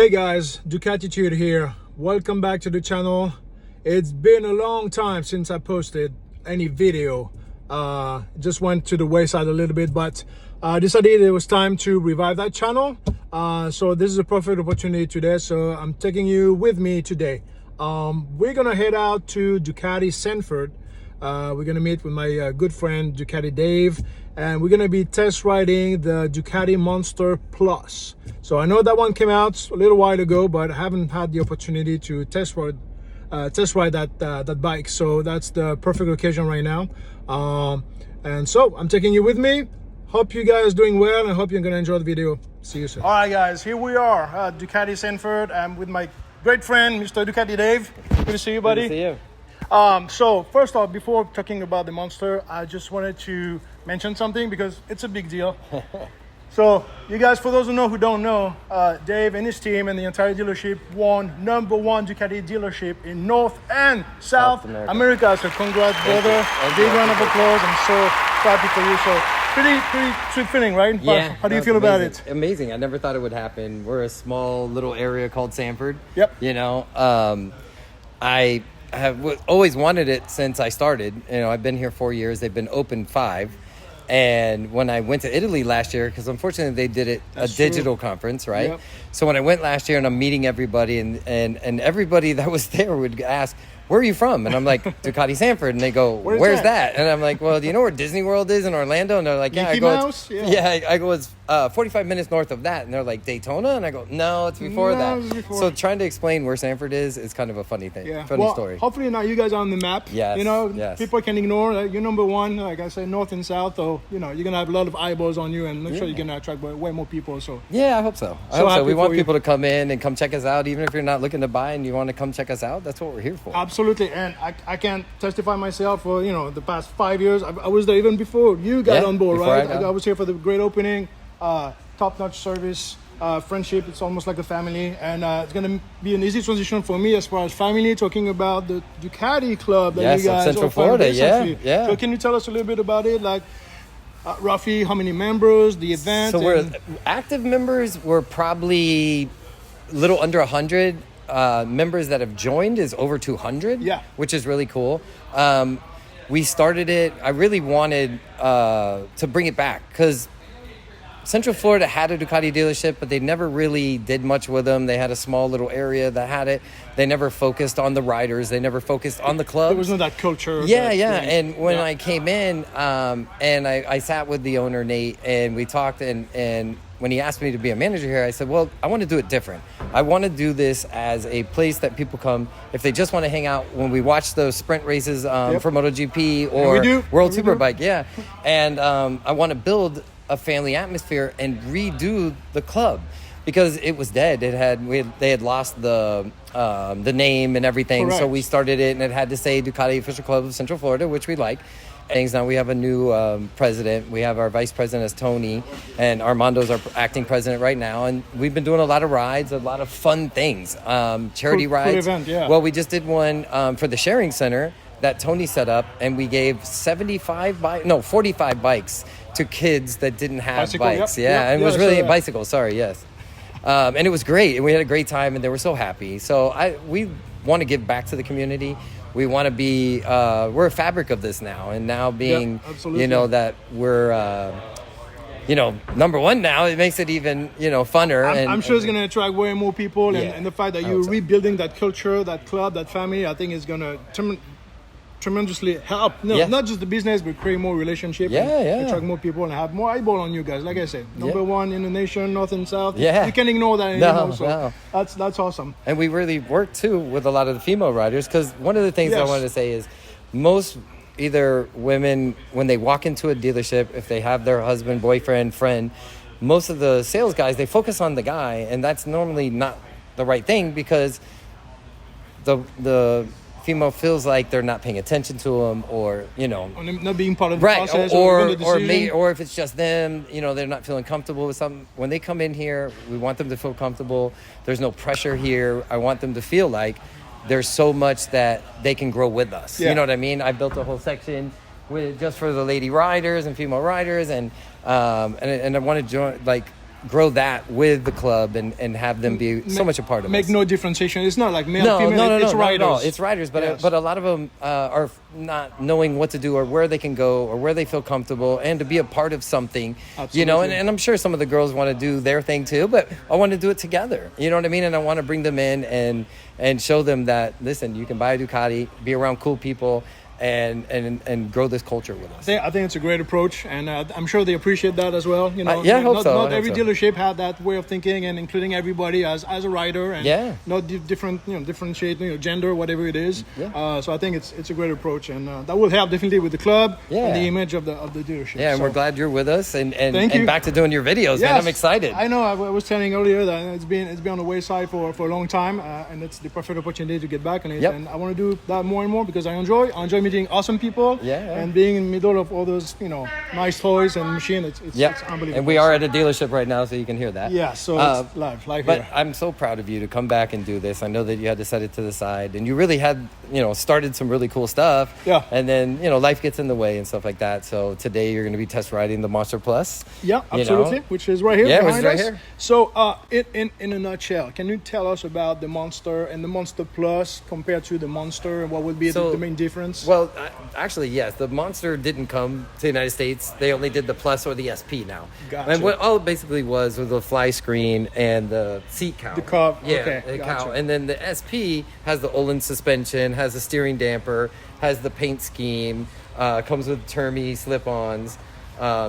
Hey guys, Ducatitude here. Welcome back to the channel. It's been a long time since I posted any video. Just went to the wayside a little bit, but decided it was time to revive that channel. So this is a perfect opportunity today. So I'm taking you with me today. We're gonna head out to Ducati Sanford. We're gonna meet with my good friend Ducati Dave, and we're gonna be test riding the Ducati Monster Plus. So I know that one came out a little while ago, but I haven't had the opportunity to test ride that bike. So that's the perfect occasion right now. And so I'm taking you with me. Hope you guys doing well, and hope you're gonna enjoy the video. See you soon. All right, guys, here we are at Ducati Sanford. I'm with my great friend, Mr. Ducati Dave. Good to see you, buddy. Good to see you. So first off, before talking about the Monster, I just wanted to mention something because it's a big deal. So you guys, for those who don't know, Dave and his team and the entire dealership won #1 Ducati dealership in North and South America. So congrats, brother. Big round of applause. I'm so happy for you. So pretty sweet feeling, right? Yeah. How do you feel about it? Amazing. I never thought it would happen. We're a small little area called Sanford. Yep. You know, I have always wanted it since I started. You know, I've been here 4 years. They've been open 5. And when I went to Italy last year, because unfortunately they did it a digital conference, right? Yep. So when I went last year and I'm meeting everybody, and everybody that was there would ask, "Where are you from?" And I'm like, "Ducati Sanford." And they go, "Where's that?" And I'm like, "Well, do you know where Disney World is in Orlando?" And they're like, "Yeah." I go, "It's 45 minutes north of that." And they're like, "Daytona?" And I go, "No, it's before that." It's before. So trying to explain where Sanford is kind of a funny thing. Yeah. Funny story. Hopefully now you guys are on the map. Yes. You know, people can ignore you're #1. Like I said, north and south. So you know you're gonna have a lot of eyeballs on you, and I'm sure you're gonna attract way more people. So yeah, I hope so. We want people to come in and come check us out, even if you're not looking to buy and you want to come check us out. That's what we're here for. Absolutely. And I can't testify myself for the past 5 years. I was there even before you got on board, right? I was here for the great opening, top-notch service, friendship. It's almost like a family, and it's gonna be an easy transition for me as far as family. Talking about the Ducati Club that you guys Central Florida, yeah. So can you tell us a little bit about it, like roughly how many members, the event? So we're active members. We're probably a little under 100. Members that have joined is over 200, which is really cool. We started it, I really wanted to bring it back because Central Florida had a Ducati dealership, but they never really did much with them. They had a small little area that had it. They never focused on the riders. They never focused on the club. There wasn't that culture. Yeah. And when I came in and I sat with the owner, Nate, and we talked, and when he asked me to be a manager here, I said, well, I want to do it different. I want to do this as a place that people come if they just want to hang out when we watch those sprint races for MotoGP or World Superbike. Yeah. And I want to build a family atmosphere and redo the club because it was dead. They had lost the name and everything. Correct. So we started it, and it had to say Ducati Official Club of Central Florida, which we like. Now we have a new president. We have our vice president as Tony, and Armando's our acting president right now. And we've been doing a lot of rides, a lot of fun things, charity rides. Event, yeah. Well, we just did one for the sharing center that Tony set up, and we gave 45 bikes to kids that didn't have bikes. And it was really a bicycle. Sorry, yes. And it was great, and we had a great time, and they were so happy. So we want to give back to the community. We want to be, we're a fabric of this now. And now being, that we're, #1 now, it makes it even, funner. I'm sure it's going to attract way more people. And the fact that you're rebuilding that culture, that club, that family, I think is going to tremendously help. Not just the business, but create more relationship. Attract more people and have more eyeball on you guys. Like I said, #1 in the nation, north and south. You can't ignore that anymore. That's awesome. And we really work too with a lot of the female riders, because one of the things I wanted to say is most either women, when they walk into a dealership, if they have their husband, boyfriend, friend, most of the sales guys, they focus on the guy, and that's normally not the right thing, because the female feels like they're not paying attention to them, or not being part of the process, or if it's just them, they're not feeling comfortable with something. When they come in here, we want them to feel comfortable. There's no pressure here. I want them to feel like there's so much that they can grow with us. You know what I mean? I built a whole section just for the lady riders and female riders, and I want to join, grow that with the club and have them be so much a part of Make us. no differentiation. It's not like male, No, female. no, It's not riders. at all. It's riders, but Yes. but a lot of them are not knowing what to do or where they can go or where they feel comfortable and to be a part of something, you know. Absolutely. And I'm sure some of the girls want to do their thing too, but I want to do it together. You know what I mean? And I want to bring them in and show them that, listen, you can buy a Ducati, be around cool people, and grow this culture with us. I think it's a great approach, and I'm sure they appreciate that as well. You know, yeah, I hope not, so. Not I hope every so. dealership had that way of thinking and including everybody as a rider, and Yeah. not different, differentiate, gender, whatever it is. Yeah. So I think it's a great approach, and that will help definitely with the club Yeah. and the image of the dealership. Yeah, and So, we're glad you're with us and Thank you. back to doing your videos, man. yes, I'm excited. I know. I was telling earlier that it's been on the wayside for a long time, and it's the perfect opportunity to get back on it. Yep. And I want to do that more and more because I enjoy meeting awesome people. Yeah. And being in the middle of all those, nice toys and machines, it's Yep. unbelievable. And we are at a dealership right now, so you can hear that. Yeah, so it's live But here. I'm so proud of you to come back and do this. I know that you had to set it to the side, and you really had, started some really cool stuff. Yeah. And then, life gets in the way and stuff like that. So today you're going to be test riding the Monster Plus. Yeah, you absolutely. know? Which is right here Yeah, behind it's right us. here. So, in a nutshell, can you tell us about the Monster and the Monster Plus compared to the Monster, and what would be the main difference? Well, actually, yes. The Monster didn't come to the United States. They only did the Plus or the SP now. Gotcha. And what all it basically was the fly screen and the seat count. The cup, Yeah, okay, the gotcha. count. And then the SP has the Olin suspension, has the steering damper, has the paint scheme, comes with Termi slip-ons,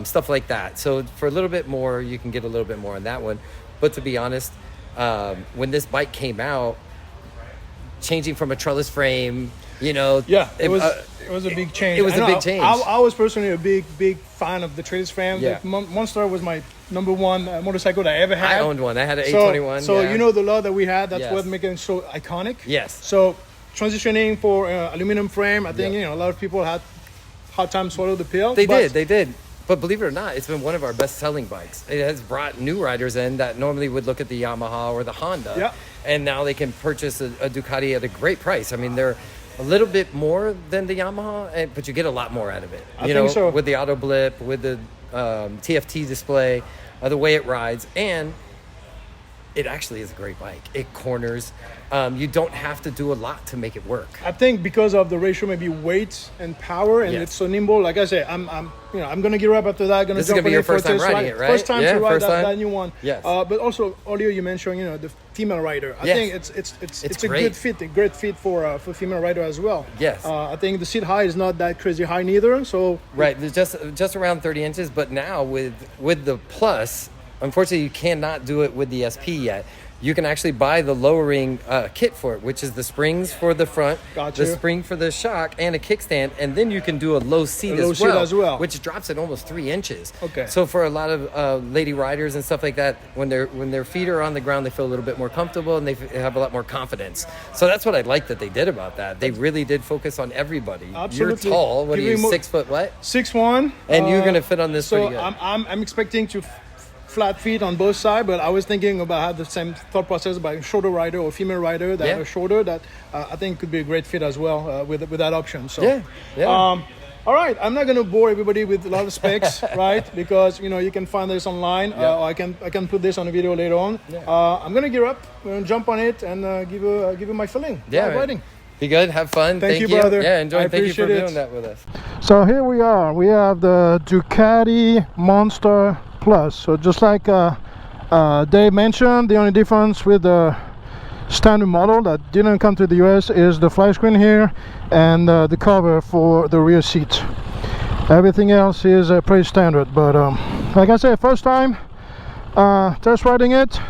stuff like that. So for a little bit more, you can get a little bit more on that one. But to be honest, when this bike came out, changing from a trellis frame, Yeah, it was a big change. It was I a know, big change. I was personally a big fan of the Trails fan. Yeah. The Monster was my number one motorcycle that I ever had. I owned one. I had an 821. So yeah. the lot that we had, that's Yes. what makes it so iconic. Yes. So transitioning for aluminum frame, I think Yeah. a lot of people had hard time swallow the pill. They but did. But believe it or not, it's been one of our best-selling bikes. It has brought new riders in that normally would look at the Yamaha or the Honda, Yeah. and now they can purchase a Ducati at a great price. I mean, they're a little bit more than the Yamaha, but you get a lot it out of it. I think so. With the auto blip, with the TFT display, the way it rides, and it actually is a great bike. It corners. You don't have to do a lot to make it work. I think because of the ratio, maybe weight and power, and Yes. it's so nimble. Like I say, I'm gonna gear up after that. This is gonna be your first time riding it, right? First time Yeah, to ride first time? that new one. Yes. But also earlier you mentioned, the female rider. I Yes. think it's a great. great fit for female rider as well. Yes. I think the seat height is not that crazy high neither. So Right, there's just around 30 inches, but now with the Plus, unfortunately, you cannot do it with the SP yet. You can actually buy the lowering kit for it, which is the springs for the front, Gotcha. the spring for the shock, and a kickstand, and then you can do a low seat, low seat as well. which drops it almost 3 inches. Okay. So for a lot of lady riders and stuff like that, when their feet are on the ground, they feel a little bit more comfortable and they have a lot more confidence. So that's what I like that they did about that. They really did focus on everybody. Absolutely. You're tall. What are you, Giving 6 foot what? 6'1", And you're gonna fit on this So pretty good. I'm expecting to flat feet on both sides, but I was thinking about have the same thought process about a shorter rider or female rider that Yeah. are shorter. That I think could be a great fit as well with that option. So Yeah. all right, I'm not gonna bore everybody with a lot of specs, right? Because you can find this online. Yeah. Or I can put this on a video later on. I'm gonna gear up, jump on it, and give you my feeling. Yeah, while riding. Be good. Have fun. Thank you, brother. Yeah, enjoy. I Thank you for appreciate it. doing that with us. So here we are. We have the Ducati Monster Plus. So just like Dave mentioned, the only difference with the standard model that didn't come to the US is the fly screen here and the cover for the rear seat. Everything else is pretty standard, but like I said, first time test riding it.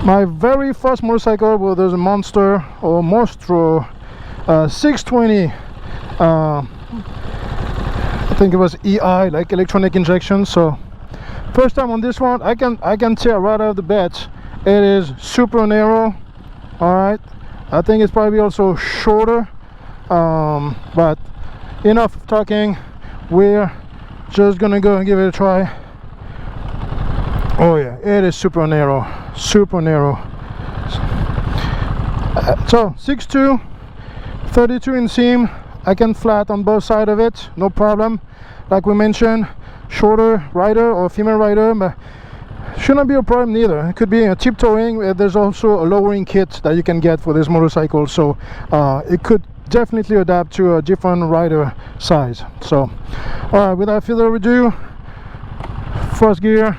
My very first motorcycle was a Monster or Mostro 620. I think it was EI, like electronic injection. So first time on this one, I can tell right out of the bat it is super narrow. All right, I think it's probably also shorter, but enough talking. We're just gonna go and give it a try. Oh yeah, it is super narrow, super narrow. So 6'2", 32 inseam. I can flat on both sides of it, no problem. Like we mentioned, shorter rider or female rider, but shouldn't be a problem neither. It could be a tiptoeing. There's also a lowering kit that you can get for this motorcycle, so it could definitely adapt to a different rider size. So all right, without further ado, first gear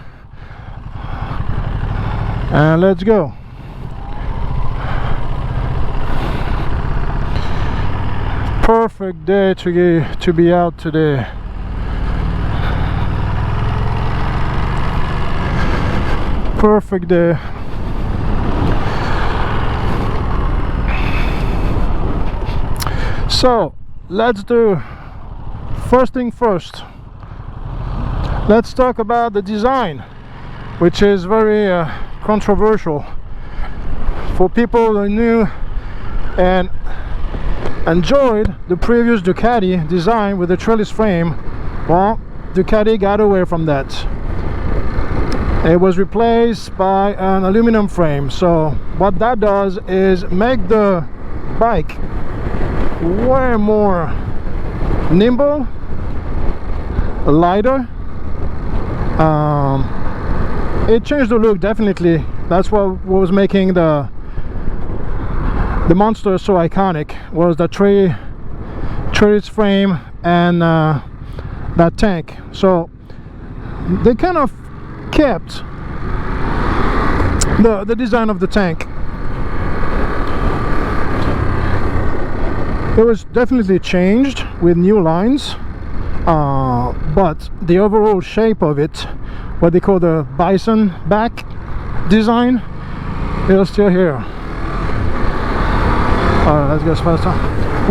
and let's go. Perfect day to be out today. Perfect day. So let's do first thing first. Let's talk about the design, which is very controversial for people who knew and enjoyed the previous Ducati design with the trellis frame. Well, Ducati got away from that. It was replaced by an aluminum frame. So what that does is make the bike way more nimble, lighter. It changed the look, definitely. That's what was making the monster so iconic, was the trellis frame and that tank. So they kind of kept the design of the tank. It was definitely changed with new lines, but the overall shape of it, what they call the bison back design, is still here. Let's go faster.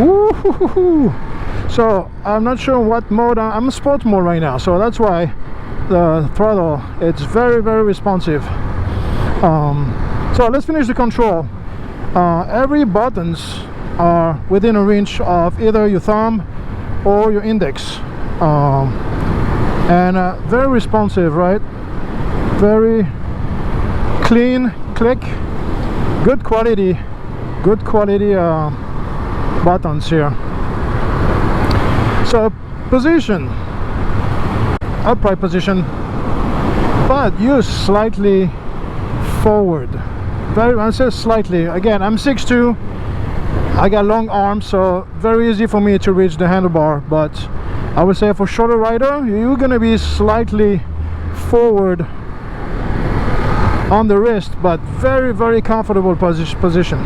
Woo-hoo-hoo-hoo. So I'm not sure what mode. I'm in sport mode right now, so that's why the throttle, it's very responsive. So let's finish the control. Every buttons are within a range of either your thumb or your index, and very responsive, right? Very clean click, good quality buttons here. So position, upright position, but use slightly forward. I say slightly. Again, I'm 6'2", I got long arms, so very easy for me to reach the handlebar, but I would say for shorter rider, you're gonna be slightly forward on the wrist, but very comfortable position.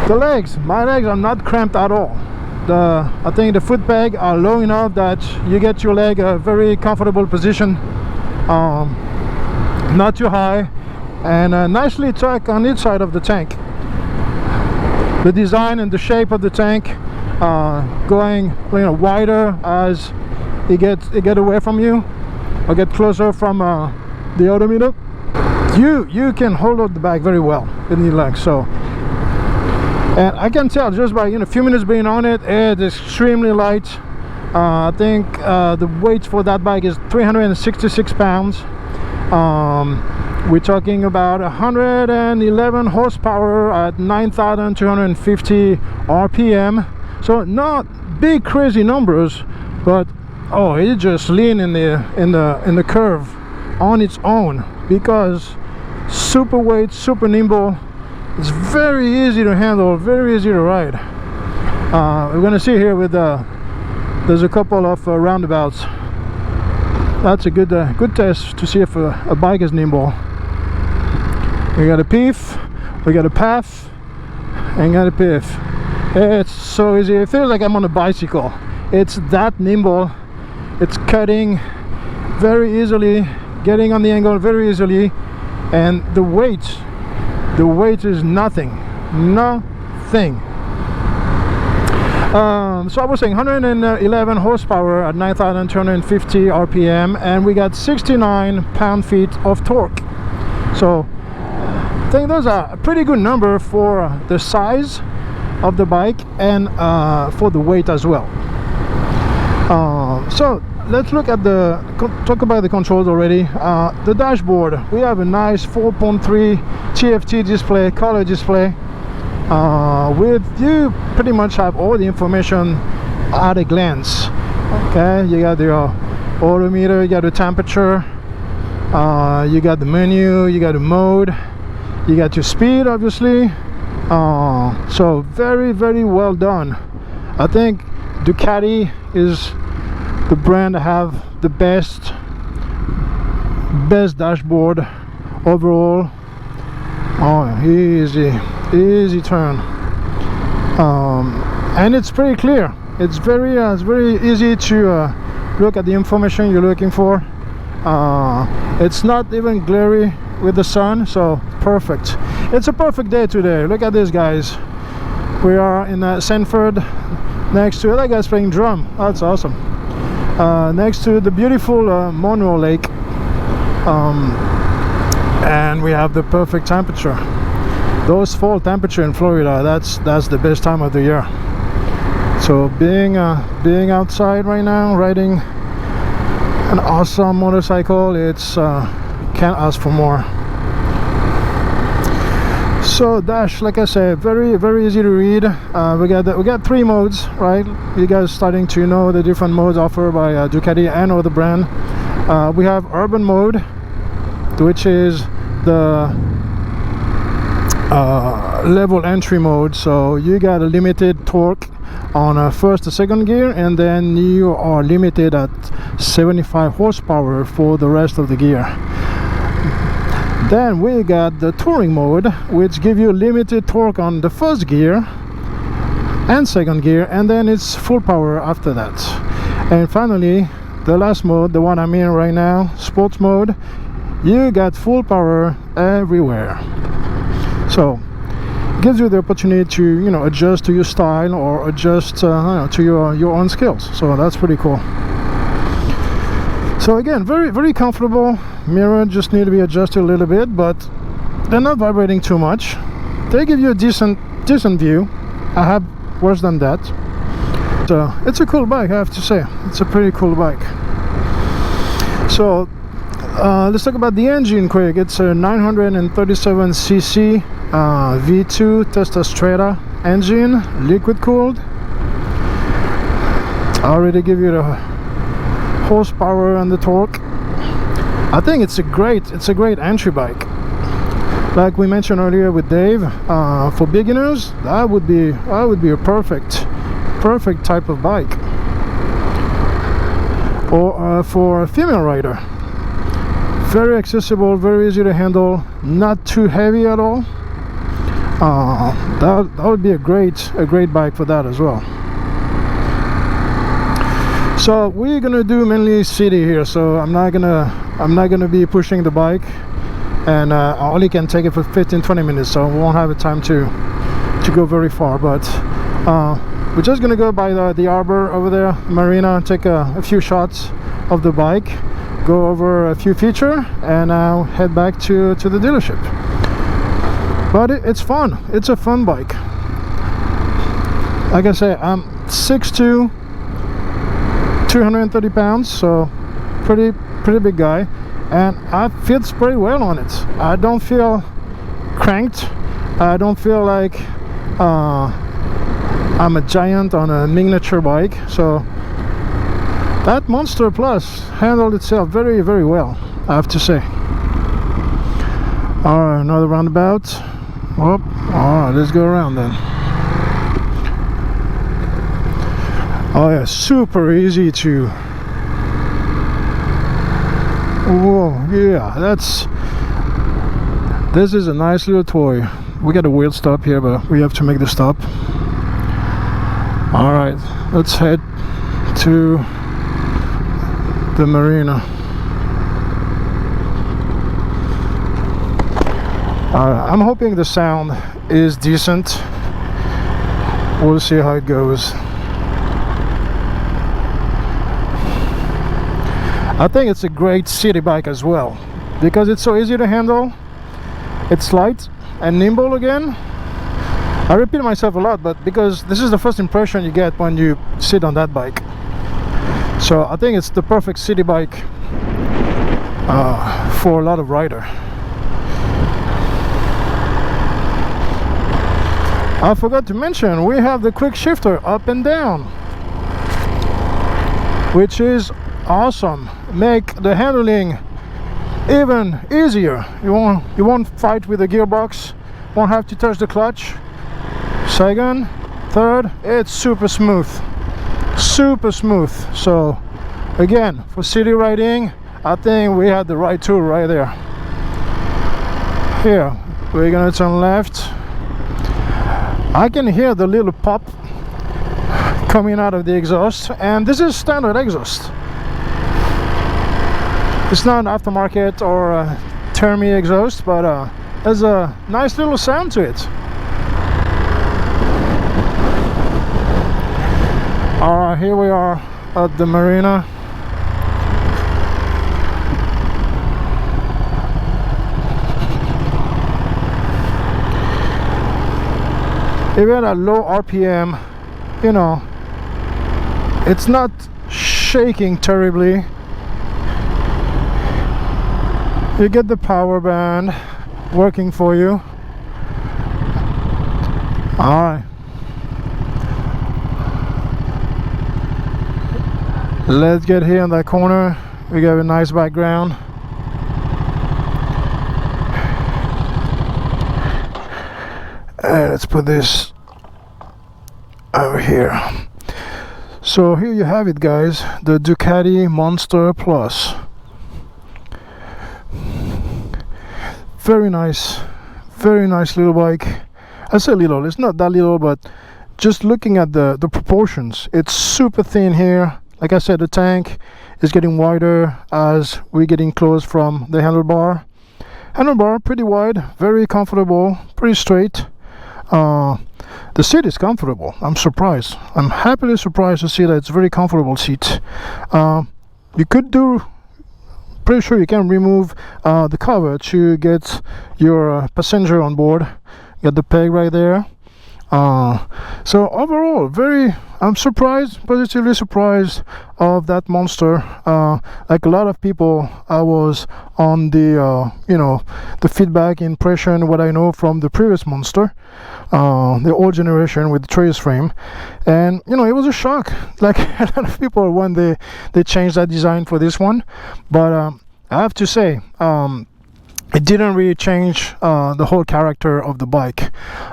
The legs, my legs are not cramped at all. I think the foot peg are low enough that you get your leg a very comfortable position, not too high, and nicely tucked on each side of the tank. The design and the shape of the tank going wider as it get away from you or get closer from the odometer. You can hold out the bag very well with your legs. So, and I can tell just by a few minutes being on it, it's extremely light. I think the weight for that bike is 366 pounds. We're talking about 111 horsepower at 9,250 RPM. So not big crazy numbers, but oh, it just lean in the curve on its own, because super weight, super nimble. It's very easy to handle, very easy to ride. We're gonna see here with there's a couple of roundabouts. That's a good test to see if a bike is nimble. We got a PIF, we got a PAF, and got a PIF. It's so easy. It feels like I'm on a bicycle. It's that nimble. It's cutting very easily, getting on the angle very easily, and the weight is nothing. So I was saying 111 horsepower at 9,250 RPM, and we got 69 pound-feet of torque. So I think those are a pretty good number for the size of the bike and for the weight as well. So let's look at talk about the controls already. The dashboard, we have a nice 4.3 TFT display, color display. You pretty much have all the information at a glance. Okay, you got your odometer, you got the temperature, You got the menu, you got the mode, you got your speed, obviously. So very, very well done. I think Ducati is the brand that have the best dashboard overall. Oh, easy turn. And it's pretty clear. It's very easy to look at the information you're looking for. It's not even glary with the sun, so perfect. It's a perfect day today. Look at this, guys. We are in Sanford, next to that guy's playing drum. That's awesome. Next to the beautiful Monroe Lake, and we have the perfect temperature. Those fall temperature in Florida, that's the best time of the year. So being outside right now, riding an awesome motorcycle, it's can't ask for more. So dash, like I said, very easy to read. We got 3 modes, right? You guys starting to know the different modes offered by Ducati and other brand. We have urban mode, which is the level entry mode. So you got a limited torque on first and second gear, and then you are limited at 75 horsepower for the rest of the gear. Then we got the touring mode, which give you limited torque on the first gear and second gear, and then it's full power after that. And finally, the last mode, the one I'm in right now, sports mode, you got full power everywhere. So gives you the opportunity to, you know, adjust to your style or adjust to your own skills. So that's pretty cool. So again, very comfortable. Mirror just need to be adjusted a little bit, but they're not vibrating too much. They give you a decent view. I have worse than that. So it's a cool bike, I have to say. It's a pretty cool bike. So let's talk about the engine quick. It's a 937cc V2 Testa Strada engine, liquid cooled. I already give you the horsepower and the torque. I think it's a great entry bike. Like we mentioned earlier with Dave, for beginners, that would be a perfect type of bike. Or for a female rider, very accessible, very easy to handle, not too heavy at all. That would be a great bike for that as well. So we're gonna do mainly city here, so I'm not gonna be pushing the bike, and I only can take it for 15-20 minutes, so we won't have the time to go very far. But we're just gonna go by the harbor over there, marina, take a few shots of the bike, go over a few features, and I'll head back to the dealership. But it's fun. It's a fun bike. Like I say, I'm 6'2", 230 pounds, so pretty big guy, and I fits pretty well on it. I don't feel cranked. I don't feel like I'm a giant on a miniature bike. So that Monster Plus handled itself very well, I have to say. Alright, another roundabout. Oh, alright, let's go around then. Oh yeah, super easy to. Whoa, yeah, this is a nice little toy. We got a wheel stop here, but we have to make the stop. All right, let's head to the marina. I'm hoping the sound is decent. We'll see how it goes. I think it's a great city bike as well, because it's so easy to handle. It's light and nimble again. I repeat myself a lot, but because this is the first impression you get when you sit on that bike. So I think it's the perfect city bike for a lot of rider. I forgot to mention, we have the quick shifter up and down, which is awesome. Make the handling even easier. You won't fight with the gearbox, won't have to touch the clutch. Second, third, it's super smooth. So again, for city riding, I think we had the right tool right there. Here we're gonna turn left. I can hear the little pop coming out of the exhaust, and this is standard exhaust. It's not an aftermarket or a Termi exhaust, but there's a nice little sound to it. Alright, here we are at the marina. Even at low RPM, you know, it's not shaking terribly. You get the power band working for you. Alright. Let's get here in that corner. We got a nice background. Let's put this over here. So here you have it, guys, the Ducati Monster Plus. Very nice little bike. I say little, it's not that little, but just looking at the proportions, it's super thin here. Like I said, the tank is getting wider as we're getting close from the handlebar. Handlebar pretty wide, very comfortable, pretty straight. The seat is comfortable. I'm surprised. I'm happily surprised to see that it's very comfortable seat. You could do, pretty sure you can remove the cover to get your passenger on board. Got the peg right there. So overall, I'm surprised, positively surprised of that Monster. Like a lot of people, I was on the the feedback, impression, what I know from the previous Monster, the old generation with the trace frame, and it was a shock. Like a lot of people when they changed that design for this one, but I have to say, it didn't really change the whole character of the bike.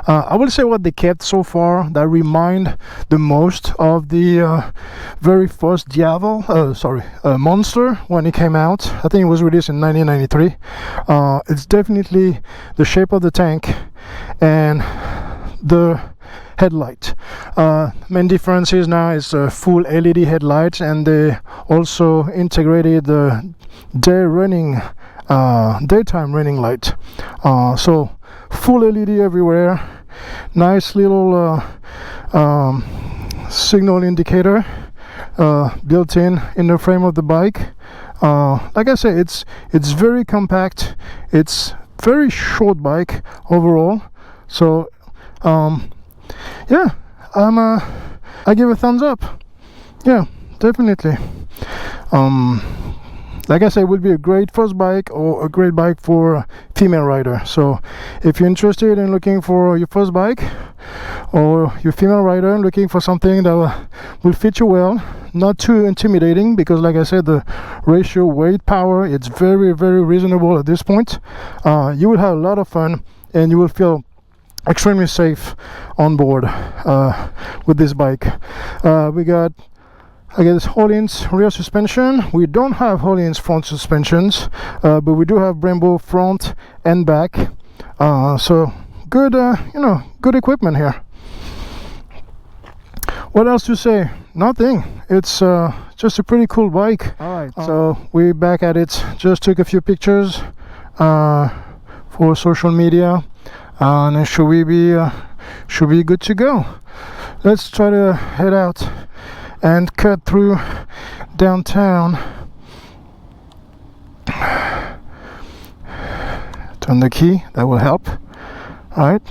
I will say what they kept so far that remind the most of the very first Monster when it came out. I think it was released in 1993. It's definitely the shape of the tank and the headlight. Main difference is now is a full LED headlight, and they also integrated the daytime running light. So full LED everywhere. Nice little signal indicator built in the frame of the bike. Like I say, it's very compact. It's very short bike overall. So yeah, I give a thumbs up. Yeah, definitely. Like I said, it would be a great first bike or a great bike for a female rider. So if you're interested in looking for your first bike, or your female rider looking for something that will fit you well, not too intimidating, because like I said, the ratio weight power, it's very reasonable at this point. You will have a lot of fun, and you will feel extremely safe on board with this bike. We got, I guess, Hollins rear suspension. We don't have Hollins front suspensions, but we do have Brembo front and back. So good, good equipment here. What else to say? Nothing. It's just a pretty cool bike. All right, so we're back at it. Just took a few pictures for social media, and should we be good to go? Let's try to head out and cut through downtown. Turn the key, that will help. All right.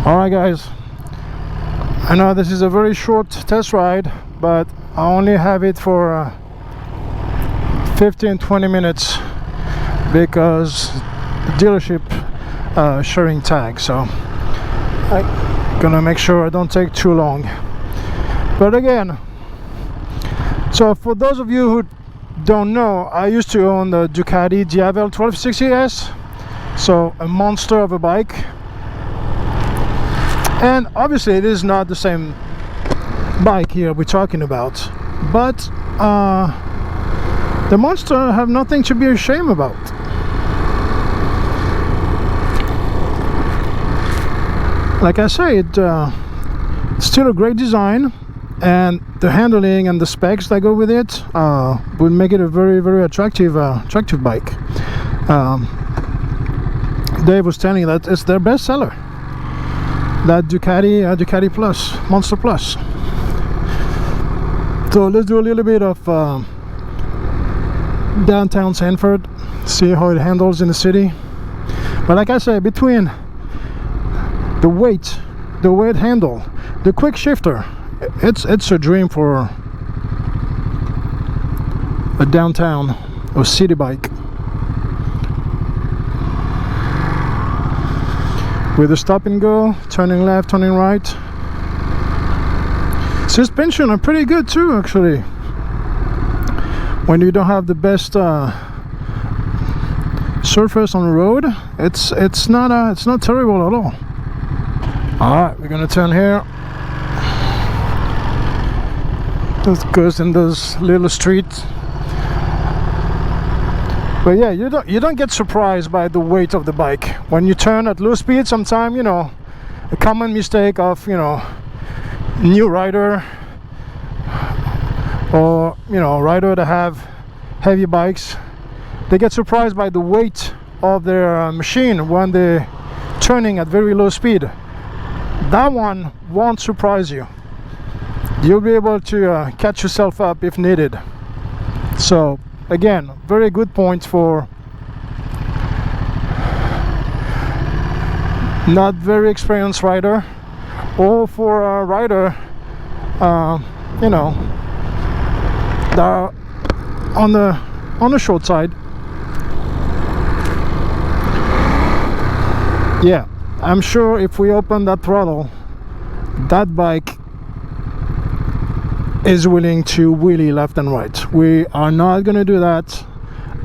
All right, guys. I know this is a very short test ride, but I only have it for 15-20 minutes. because the dealership sharing tag, so I'm gonna make sure I don't take too long. But again, so for those of you who don't know, I used to own the Ducati Diavel 1260S, so a monster of a bike. And obviously it is not the same bike here we're talking about, but the monster have nothing to be ashamed about. Like I said, it's still a great design, and the handling and the specs that go with it would make it a very attractive bike. Dave was telling that it's their best seller, that Ducati Plus, Monster Plus. So let's do a little bit of downtown Sanford, see how it handles in the city. But like I said, between the weight handle, the quick shifter, it's a dream for a downtown or city bike. With the stop and go, turning left, turning right. Suspension are pretty good too, actually. When you don't have the best surface on the road, it's not terrible at all. All right, we're gonna turn here. This goes in this little street. But yeah, you don't get surprised by the weight of the bike when you turn at low speed. Sometimes, you know, a common mistake of, you know, new rider or, you know, rider that have heavy bikes, they get surprised by the weight of their machine when they're turning at very low speed. That one won't surprise you. You'll be able to catch yourself up if needed. So again, very good points for not very experienced rider, or for a rider, you know, that are on the short side. Yeah, I'm sure if we open that throttle, that bike is willing to wheelie left and right. We are not going to do that,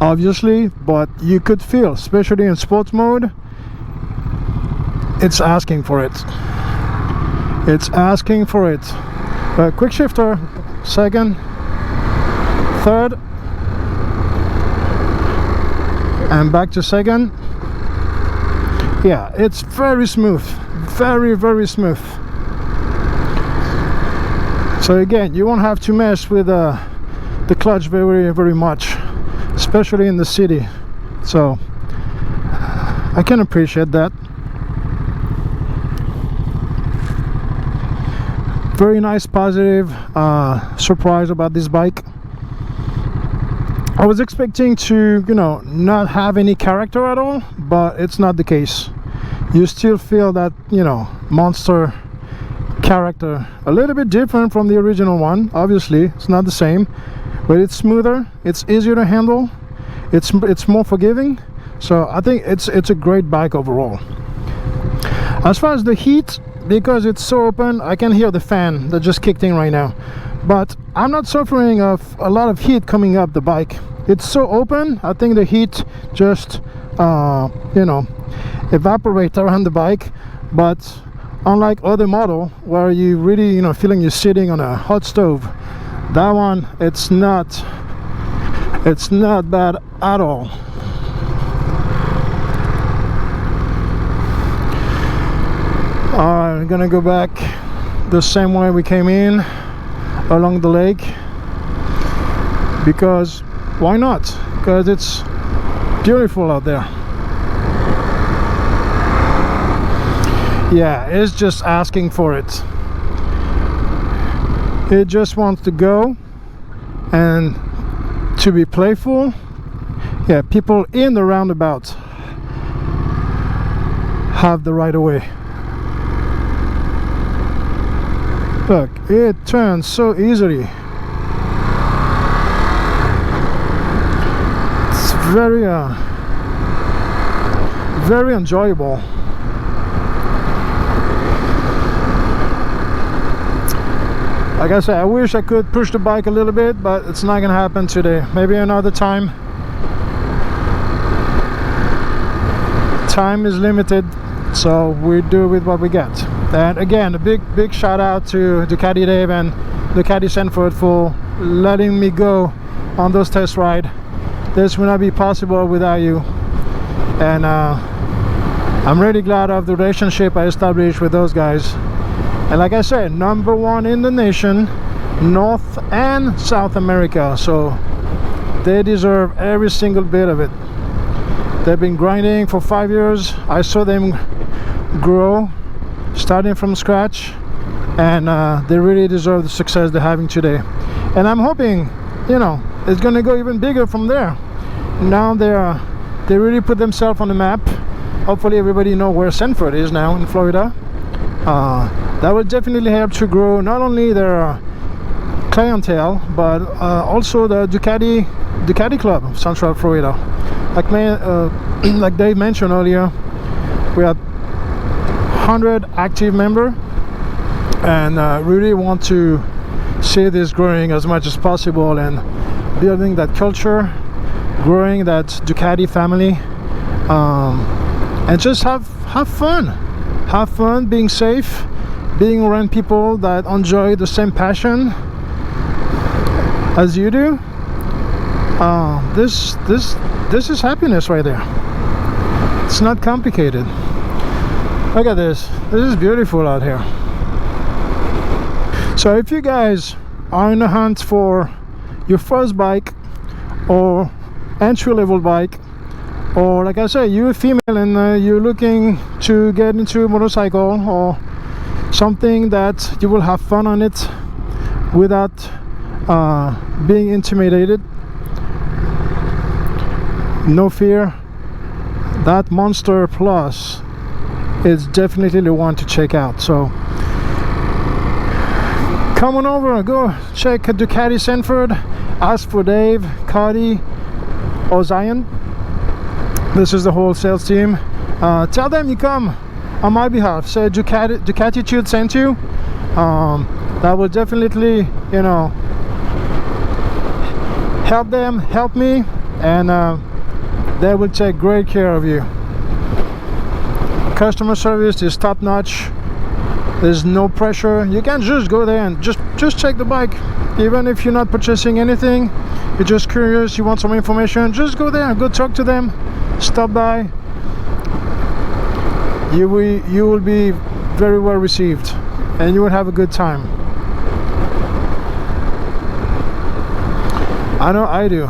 obviously, but you could feel, especially in sports mode, it's asking for it. It's asking for it. Quick shifter, second, third, and back to second. Yeah, it's very smooth, very smooth. So again, you won't have to mess with the clutch very much, especially in the city. So I can appreciate that. Very nice, positive surprise about this bike. I was expecting to, you know, not have any character at all, but it's not the case. You still feel that, you know, monster character, a little bit different from the original one. Obviously it's not the same, but it's smoother, it's easier to handle, it's more forgiving. So I think it's a great bike overall. As far as the heat, because it's so open, I can hear the fan that just kicked in right now, but I'm not suffering of a lot of heat coming up the bike. It's so open, I think the heat just you know, evaporates around the bike. But unlike other model where you really, you know, feeling you're sitting on a hot stove, that one, it's not bad at all. Alright, I'm gonna go back the same way we came in, along the lake, because why not? Because it's beautiful out there. Yeah, it's just asking for it. It just wants to go and to be playful. Yeah, people in the roundabout have the right of way. Look, it turns so easily. It's very very enjoyable. Like I said, I wish I could push the bike a little bit, but it's not gonna happen today. Maybe another time. Time is limited, so we do with what we get. And again, a big shout out to Ducati Dave and Ducati Sanford for letting me go on those test rides. This would not be possible without you. And I'm really glad of the relationship I established with those guys. And like I said, #1 in the nation, North and South America, so they deserve every single bit of it. They've been grinding for 5 years. I saw them grow, starting from scratch, and they really deserve the success they're having today. And I'm hoping, you know, it's gonna go even bigger from there. Now they really put themselves on the map. Hopefully everybody know where Sanford is now in Florida. That will definitely help to grow not only their clientele, but also the Ducati Club of Central Florida. Like Dave mentioned earlier, we have 100 active members, and really want to see this growing as much as possible and building that culture, growing that Ducati family, and just have fun, being safe, being around people that enjoy the same passion as you do. This is happiness right there. It's not complicated. Look at this. This is beautiful out here. So if you guys are in the hunt for your first bike or entry-level bike, or like I say, you're a female and you're looking to get into a motorcycle or something that you will have fun on it without being intimidated, no fear, that Monster Plus is definitely the one to check out. So come on over, go check Ducati Sanford, ask for Dave, Cody, or Zion. This is the whole sales team. Tell them you come on my behalf. Say Ducatitude sent you. That will definitely, you know, help them, help me, and they will take great care of you. Customer service is top notch. There's no pressure. You can just go there and just check the bike. Even if you're not purchasing anything, you're just curious, you want some information, just go there, go talk to them, stop by. You will be very well received, and you will have a good time. I know I do.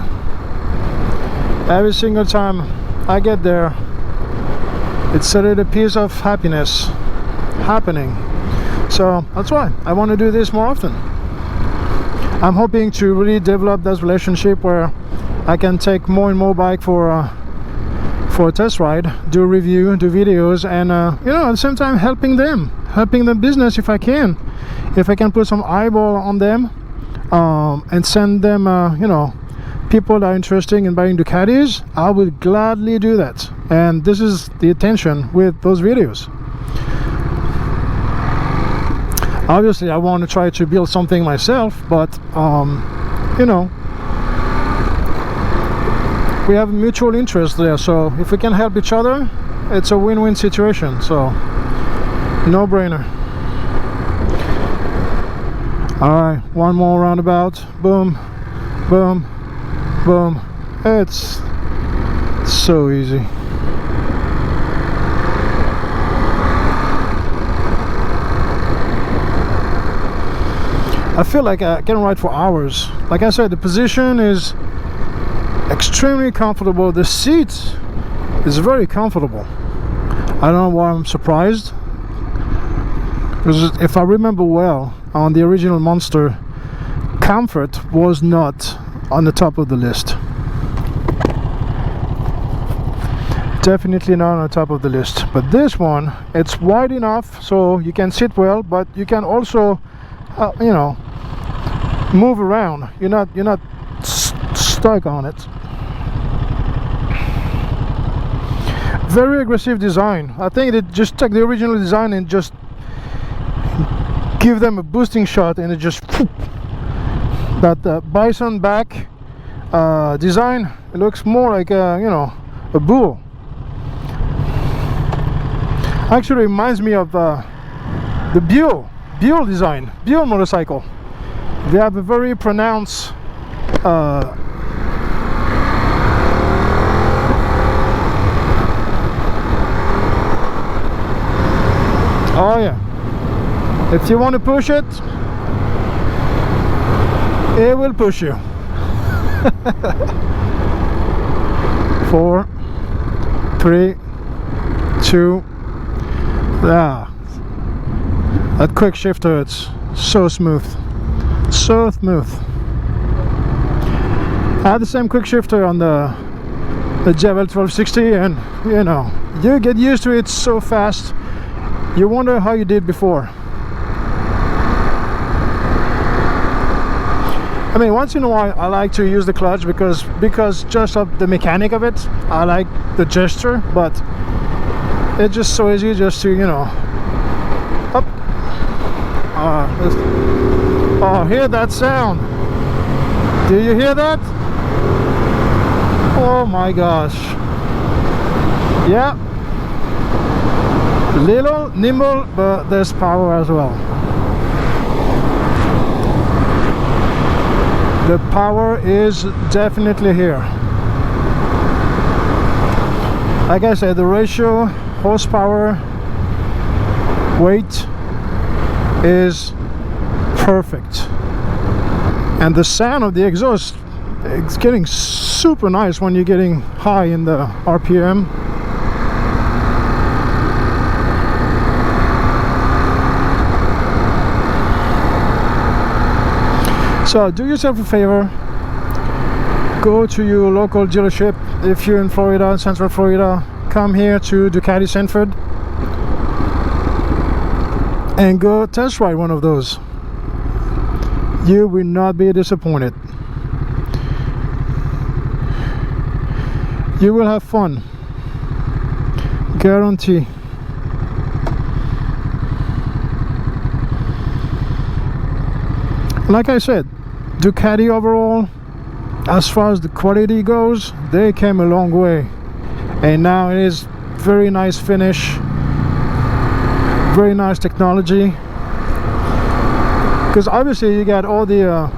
Every single time I get there, it's a piece of happiness happening. So that's why I want to do this more often. I'm hoping to really develop that relationship where I can take more and more bike for a test ride, do a review, do videos, and you know, at the same time helping them business if I can put some eyeball on them, and send them you know, people that are interested in buying Ducatis. I will gladly do that, and this is the intention with those videos. Obviously I want to try to build something myself, but you know, we have mutual interest there, so if we can help each other, it's a win-win situation. So no brainer. All right, one more roundabout. Boom, boom, boom. It's so easy. I feel like I can ride for hours. Like I said, the position is extremely comfortable. The seat is very comfortable. I don't know why I'm surprised, because if I remember well, on the original Monster, comfort was not on the top of the list. Definitely not on the top of the list. But this one, it's wide enough so you can sit well, but you can also you know, move around. You're not stuck on it. Very aggressive design. I think they just took the original design and just give them a boosting shot, and it just that bison back design. It looks more like a, you know, a bull. Actually reminds me of the Buell design, Buell motorcycle. They have a very pronounced oh yeah, if you want to push it, it will push you. 4, 3, 2. Yeah, that quick shifter, it's so smooth, so smooth. I had the same quick shifter on the Javel 1260, and you know, you get used to it so fast. You wonder how you did before. I mean, once in a while I like to use the clutch because just of the mechanic of it. I like the gesture, but it's just so easy just to, you know, up. Oh, hear that sound. Do you hear that? Oh my gosh. Yeah. Little nimble, but there's power as well. The power is definitely here. Like I said, the ratio horsepower weight is perfect, and the sound of the exhaust, it's getting super nice when you're getting high in the RPM. So do yourself a favor, go to your local dealership. If you're in Florida, Central Florida, come here to Ducati Sanford and go test ride one of those. You will not be disappointed. You will have fun, guarantee. Like I said, Ducati overall, as far as the quality goes, they came a long way, and now it is very nice finish, very nice technology, because obviously you got all the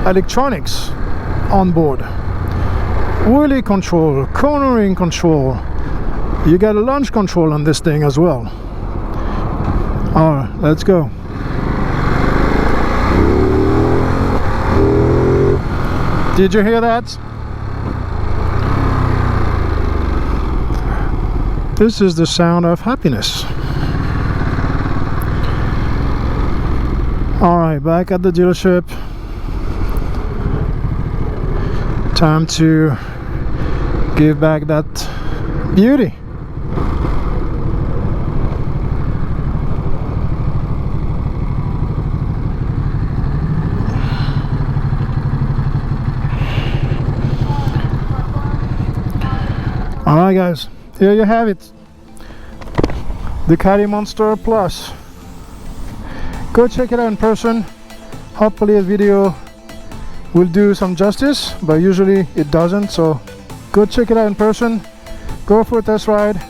electronics on board. Wheelie control, cornering control, you got a launch control on this thing as well. Alright, let's go. Did you hear that? This is the sound of happiness. Alright, back at the dealership. Time to give back that beauty. Alright guys, here you have it. Ducati Monster Plus. Go check it out in person. Hopefully a video will do some justice, but usually it doesn't, so go check it out in person. Go for a test ride.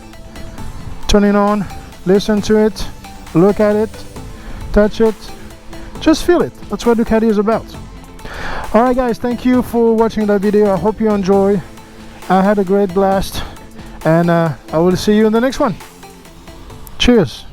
Turn it on, listen to it, look at it, touch it, just feel it. That's what Ducati is about. Alright guys, thank you for watching that video. I hope you enjoy. I had a great blast, and I will see you in the next one. Cheers.